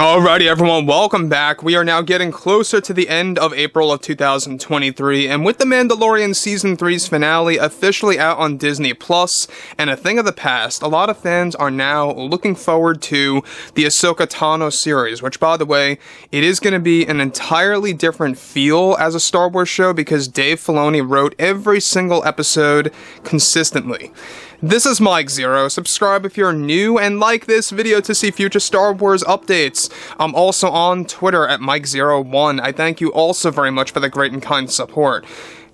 Alrighty everyone, welcome back. We are now getting closer to the end of April of 2023, and with The Mandalorian Season 3's finale officially out on Disney Plus, and a thing of the past, a lot of fans are now looking forward to the Ahsoka Tano series, which, by the way, it is going to be an entirely different feel as a Star Wars show because Dave Filoni wrote every single episode consistently. This is Mike Zero. Subscribe if you're new and like this video to see future Star Wars updates. I'm also on Twitter at Mike01. I thank you also very much for the great and kind support.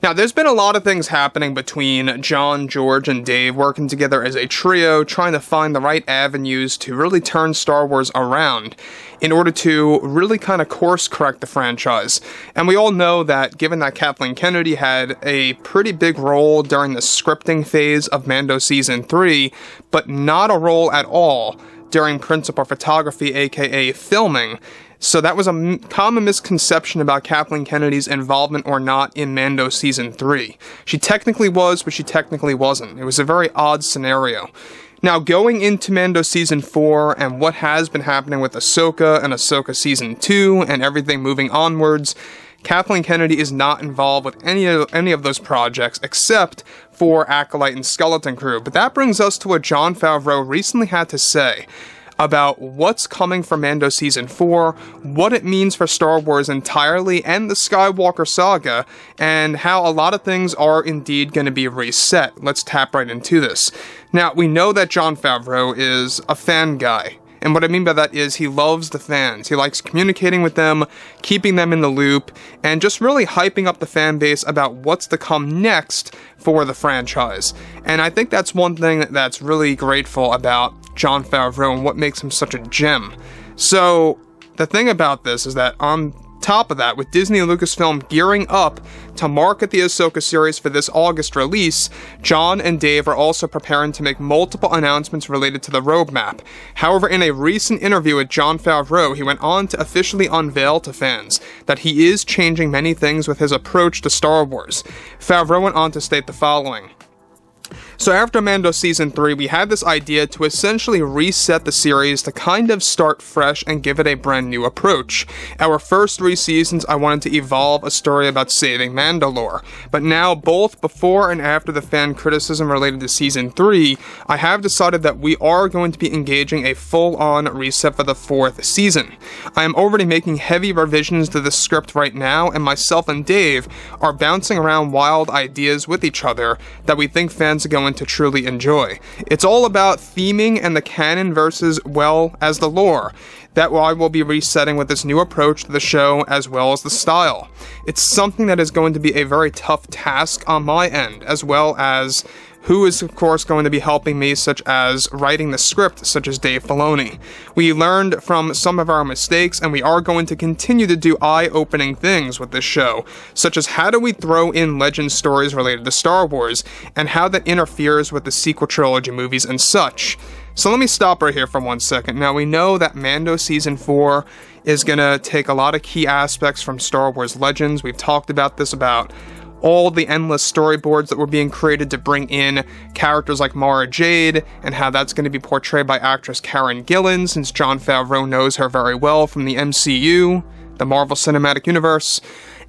Now, there's been a lot of things happening between John, George, and Dave working together as a trio, trying to find the right avenues to really turn Star Wars around in order to really kind of course correct the franchise. And we all know that given that Kathleen Kennedy had a pretty big role during the scripting phase of Mando Season 3, but not a role at all during principal photography, aka filming. So that was a common misconception about Kathleen Kennedy's involvement or not in Mando Season 3. She technically was, but she technically wasn't. It was a very odd scenario. Now, going into Mando Season 4 and what has been happening with Ahsoka and Ahsoka Season 2 and everything moving onwards, Kathleen Kennedy is not involved with any of those projects except for Acolyte and Skeleton Crew. But that brings us to what Jon Favreau recently had to say about what's coming for Mando Season 4, what it means for Star Wars entirely and the Skywalker saga, and how a lot of things are indeed going to be reset. Let's tap right into this. Now, we know that Jon Favreau is a fan guy. And what I mean by that is he loves the fans. He likes communicating with them, keeping them in the loop, and just really hyping up the fan base about what's to come next for the franchise. And I think that's one thing that's really grateful about Jon Favreau and what makes him such a gem. So, the thing about this is that on top of that, with Disney and Lucasfilm gearing up to market the Ahsoka series for this August release, John and Dave are also preparing to make multiple announcements related to the roadmap. However, in a recent interview with Jon Favreau, he went on to officially unveil to fans that he is changing many things with his approach to Star Wars. Favreau went on to state the following. So after Mando Season 3, we had this idea to essentially reset the series to kind of start fresh and give it a brand new approach. Our first 3 seasons, I wanted to evolve a story about saving Mandalore. But now, both before and after the fan criticism related to Season 3, I have decided that we are going to be engaging a full-on reset for the 4th season. I am already making heavy revisions to the script right now, and myself and Dave are bouncing around wild ideas with each other that we think fans are going to truly enjoy. It's all about theming and the canon versus, well, as the lore. That I will be resetting with this new approach to the show as well as the style. It's something that is going to be a very tough task on my end, as well as who is, of course, going to be helping me, such as writing the script, such as Dave Filoni. We learned from some of our mistakes, and we are going to continue to do eye-opening things with this show, such as how do we throw in legend stories related to Star Wars, and how that interferes with the sequel trilogy movies and such. So let me stop right here for 1 second. Now, we know that Mando Season 4 is going to take a lot of key aspects from Star Wars Legends. We've talked about this, about all the endless storyboards that were being created to bring in characters like Mara Jade, and how that's going to be portrayed by actress Karen Gillan, since Jon Favreau knows her very well from the MCU, the Marvel Cinematic Universe.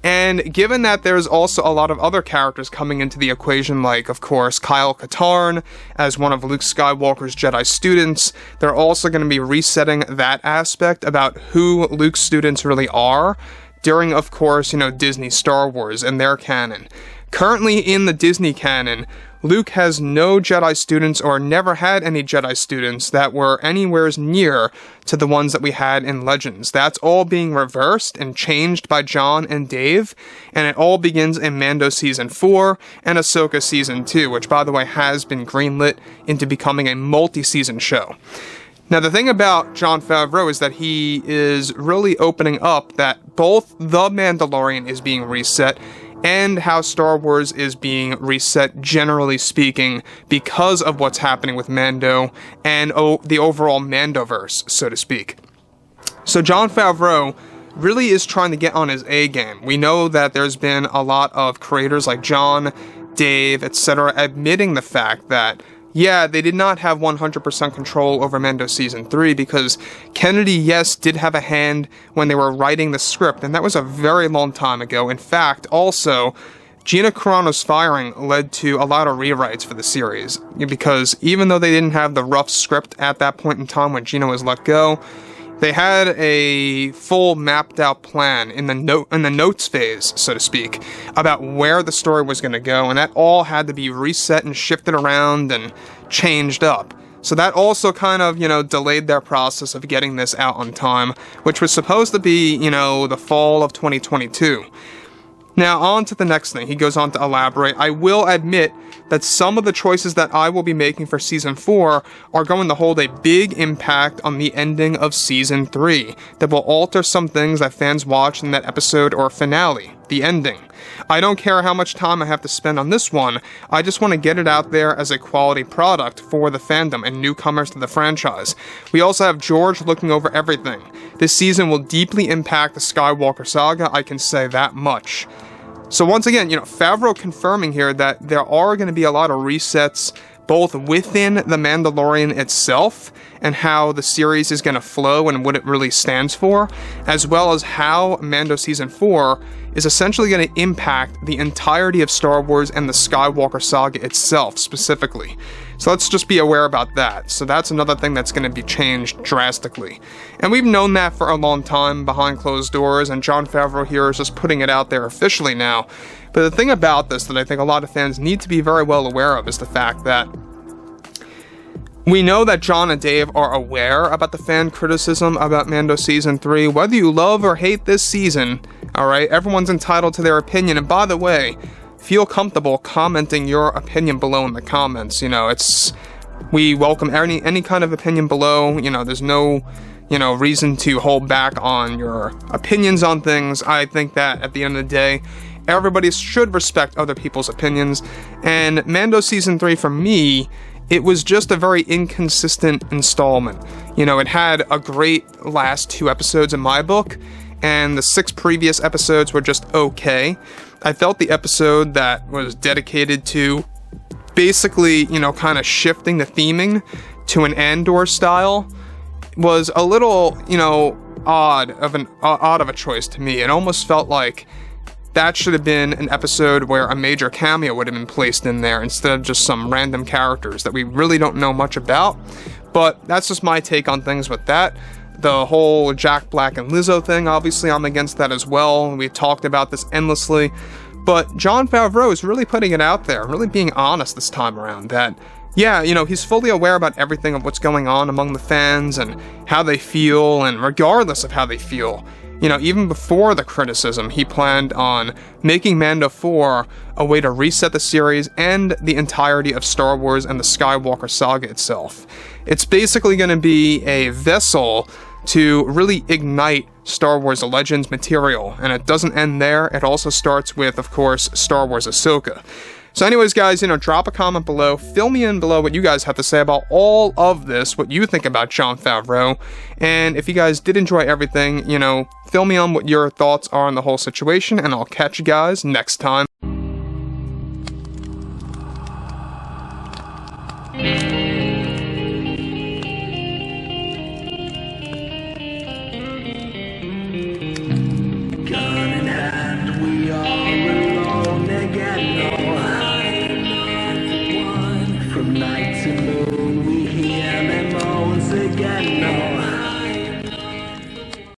And given that there's also a lot of other characters coming into the equation, like, of course, Kyle Katarn as one of Luke Skywalker's Jedi students, they're also going to be resetting that aspect about who Luke's students really are during, of course, Disney Star Wars and their canon. Currently in the Disney canon, Luke has no Jedi students or never had any Jedi students that were anywhere near to the ones that we had in Legends. That's all being reversed and changed by John and Dave, and it all begins in Mando Season 4 and Ahsoka Season 2, which, by the way, has been greenlit into becoming a multi-season show. Now, the thing about Jon Favreau is that he is really opening up that both The Mandalorian is being reset and how Star Wars is being reset, generally speaking, because of what's happening with Mando and the overall Mandoverse, so to speak. So Jon Favreau really is trying to get on his A game. We know that there's been a lot of creators like John, Dave, etc., admitting the fact that yeah, they did not have 100% control over Mando Season 3 because Kennedy, yes, did have a hand when they were writing the script, and that was a very long time ago. In fact, also, Gina Carano's firing led to a lot of rewrites for the series, because even though they didn't have the rough script at that point in time when Gina was let go, they had a full mapped out plan in the notes phase, so to speak, about where the story was going to go, and that all had to be reset and shifted around and changed up. So that also kind of, delayed their process of getting this out on time, which was supposed to be, the fall of 2022. Now, on to the next thing. He goes on to elaborate. I will admit that some of the choices that I will be making for Season 4 are going to hold a big impact on the ending of Season 3 that will alter some things that fans watch in that episode or finale, the ending. I don't care how much time I have to spend on this one, I just want to get it out there as a quality product for the fandom and newcomers to the franchise. We also have George looking over everything. This season will deeply impact the Skywalker saga, I can say that much. So once again, Favreau confirming here that there are going to be a lot of resets both within The Mandalorian itself and how the series is going to flow and what it really stands for, as well as how Mando Season 4 is essentially going to impact the entirety of Star Wars and the Skywalker saga itself specifically. So let's just be aware about that. So that's another thing that's going to be changed drastically. And we've known that for a long time behind closed doors, and Jon Favreau here is just putting it out there officially now. But the thing about this that I think a lot of fans need to be very well aware of is the fact that we know that Jon and Dave are aware about the fan criticism about Mando Season 3. Whether you love or hate this season, alright, everyone's entitled to their opinion. And by the way, feel comfortable commenting your opinion below in the comments. We welcome any kind of opinion below. There's no, reason to hold back on your opinions on things. I think that at the end of the day, everybody should respect other people's opinions. And Mando Season 3, for me, it was just a very inconsistent installment. It had a great last 2 episodes in my book, and the 6 previous episodes were just okay. I felt the episode that was dedicated to basically, kind of shifting the theming to an Andor style was a little, odd of a choice to me. It almost felt like that should have been an episode where a major cameo would have been placed in there instead of just some random characters that we really don't know much about. But that's just my take on things with that. The whole Jack Black and Lizzo thing, obviously I'm against that as well. We've talked about this endlessly. But Jon Favreau is really putting it out there, really being honest this time around that, yeah, he's fully aware about everything of what's going on among the fans and how they feel, and regardless of how they feel, even before the criticism, he planned on making Mando 4 a way to reset the series and the entirety of Star Wars and the Skywalker saga itself. It's basically going to be a vessel to really ignite Star Wars Legends material, and it doesn't end there. It also starts with, of course, Star Wars Ahsoka. So anyways, guys, drop a comment below, fill me in below what you guys have to say about all of this, what you think about Jon Favreau, and if you guys did enjoy everything, fill me on what your thoughts are on the whole situation, and I'll catch you guys next time. Night to moon, we hear them